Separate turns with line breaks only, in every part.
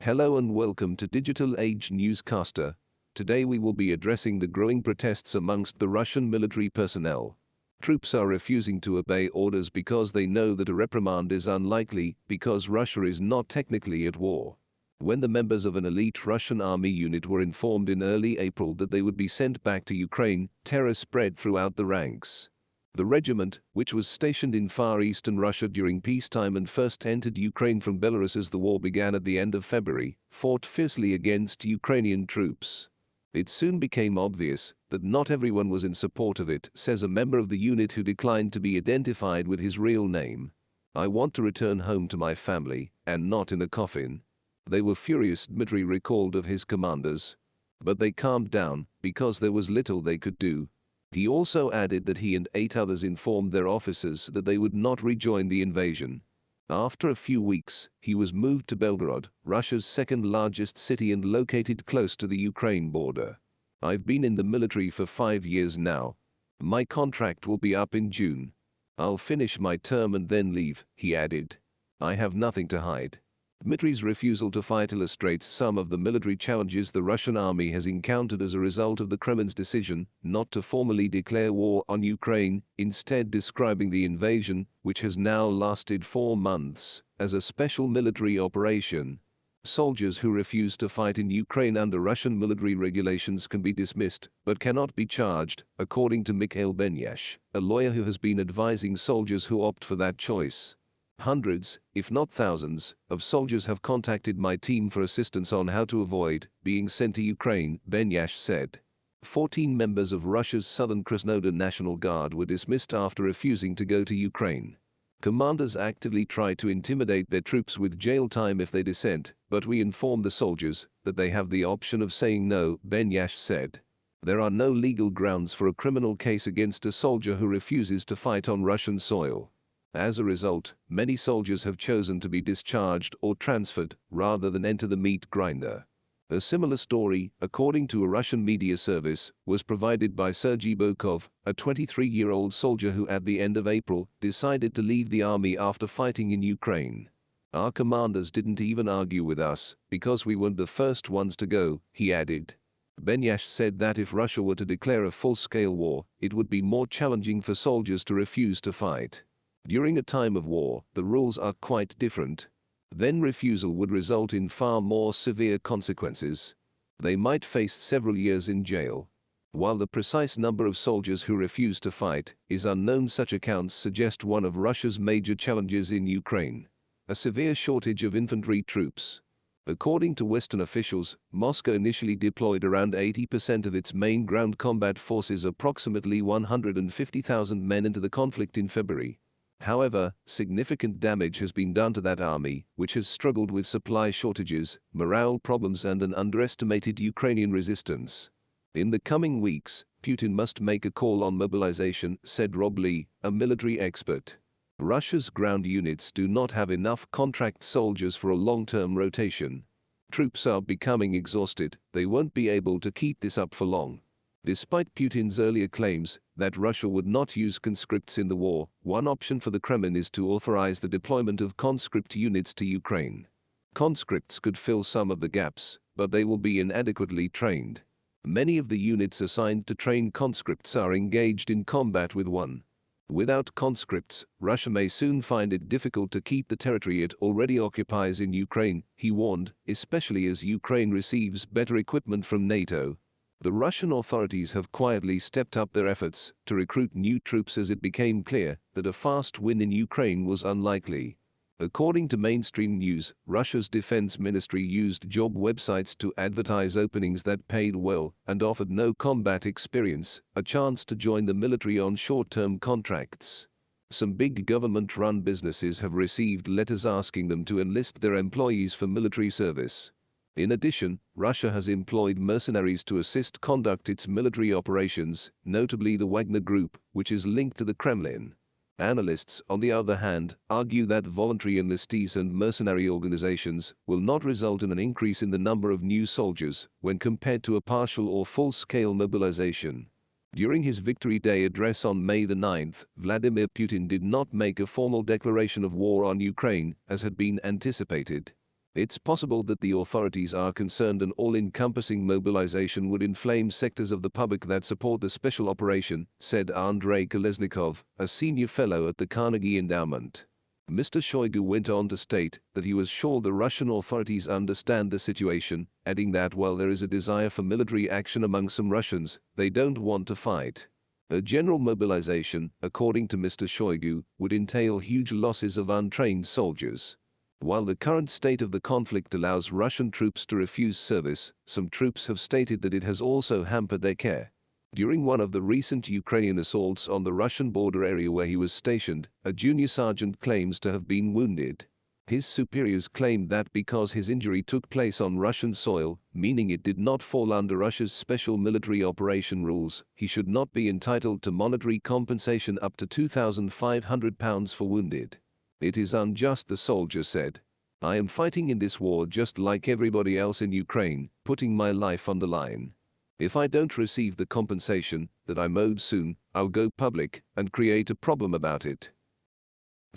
Hello and welcome to Digital Age Newscaster. Today we will be addressing the growing protests amongst the Russian military personnel. Troops are refusing to obey orders because they know that a reprimand is unlikely because Russia is not technically at war. When the members of an elite Russian army unit were informed in early April that they would be sent back to Ukraine, terror spread throughout the ranks. The regiment, which was stationed in Far Eastern Russia during peacetime and first entered Ukraine from Belarus as the war began at the end of February, fought fiercely against Ukrainian troops. It soon became obvious that not everyone was in support of it, says a member of the unit who declined to be identified with his real name. "I want to return home to my family, and not in a coffin." They were furious, Dmitry recalled of his commanders. But they calmed down because there was little they could do. He also added that he and 8 others informed their officers that they would not rejoin the invasion. After a few weeks, he was moved to Belgorod, Russia's second largest city and located close to the Ukraine border. "I've been in the military for 5 years now. My contract will be up in June. I'll finish my term and then leave," he added. "I have nothing to hide." Dmitry's refusal to fight illustrates some of the military challenges the Russian army has encountered as a result of the Kremlin's decision not to formally declare war on Ukraine, instead describing the invasion, which has now lasted 4 months, as a special military operation. Soldiers who refuse to fight in Ukraine under Russian military regulations can be dismissed, but cannot be charged, according to Mikhail Benyash, a lawyer who has been advising soldiers who opt for that choice. "Hundreds, if not thousands, of soldiers have contacted my team for assistance on how to avoid being sent to Ukraine," Benyash said. 14 members of Russia's Southern Krasnodar National Guard were dismissed after refusing to go to Ukraine. "Commanders actively try to intimidate their troops with jail time if they dissent, but we inform the soldiers that they have the option of saying no," Benyash said. "There are no legal grounds for a criminal case against a soldier who refuses to fight on Russian soil. As a result, many soldiers have chosen to be discharged or transferred rather than enter the meat grinder." A similar story, according to a Russian media service, was provided by Sergei Bokov, a 23-year-old soldier who at the end of April decided to leave the army after fighting in Ukraine. "Our commanders didn't even argue with us because we weren't the first ones to go," he added. Benyash said that if Russia were to declare a full-scale war, it would be more challenging for soldiers to refuse to fight. During a time of war, the rules are quite different. Then refusal would result in far more severe consequences. They might face several years in jail. While the precise number of soldiers who refuse to fight is unknown, such accounts suggest one of Russia's major challenges in Ukraine: a severe shortage of infantry troops. According to Western officials, Moscow initially deployed around 80% of its main ground combat forces, approximately 150,000 men, into the conflict in February. However, significant damage has been done to that army, which has struggled with supply shortages, morale problems and an underestimated Ukrainian resistance. "In the coming weeks, Putin must make a call on mobilization," said Rob Lee, a military expert. "Russia's ground units do not have enough contract soldiers for a long-term rotation. Troops are becoming exhausted. They won't be able to keep this up for long." Despite Putin's earlier claims that Russia would not use conscripts in the war, one option for the Kremlin is to authorize the deployment of conscript units to Ukraine. Conscripts could fill some of the gaps, but they will be inadequately trained. Many of the units assigned to train conscripts are engaged in combat with one. Without conscripts, Russia may soon find it difficult to keep the territory it already occupies in Ukraine, he warned, especially as Ukraine receives better equipment from NATO. The Russian authorities have quietly stepped up their efforts to recruit new troops as it became clear that a fast win in Ukraine was unlikely. According to mainstream news, Russia's defense ministry used job websites to advertise openings that paid well and offered no combat experience a chance to join the military on short-term contracts. Some big government-run businesses have received letters asking them to enlist their employees for military service. In addition, Russia has employed mercenaries to assist conduct its military operations, notably the Wagner Group, which is linked to the Kremlin. Analysts, on the other hand, argue that voluntary enlistees and mercenary organizations will not result in an increase in the number of new soldiers when compared to a partial or full-scale mobilization. During his Victory Day address on May the 9th, Vladimir Putin did not make a formal declaration of war on Ukraine, as had been anticipated. It's possible that the authorities are concerned an all-encompassing mobilization would inflame sectors of the public that support the special operation, said Andrei Kolesnikov, a senior fellow at the Carnegie Endowment. Mr. Shoigu went on to state that he was sure the Russian authorities understand the situation, adding that while there is a desire for military action among some Russians, they don't want to fight. A general mobilization, according to Mr. Shoigu, would entail huge losses of untrained soldiers. While the current state of the conflict allows Russian troops to refuse service, some troops have stated that it has also hampered their care. During one of the recent Ukrainian assaults on the Russian border area where he was stationed, a junior sergeant claims to have been wounded. His superiors claimed that because his injury took place on Russian soil, meaning it did not fall under Russia's special military operation rules, he should not be entitled to monetary compensation up to £2,500 for wounded. It is unjust, the soldier said. I am fighting in this war just like everybody else in Ukraine, putting my life on the line. If I don't receive the compensation that I'm owed soon, I'll go public and create a problem about it.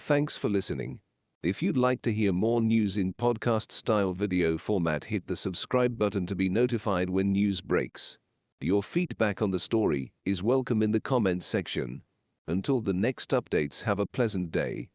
Thanks for listening. If you'd like to hear more news in podcast-style video format, hit the subscribe button to be notified when news breaks. Your feedback on the story is welcome in the comments section. Until the next updates, have a pleasant day.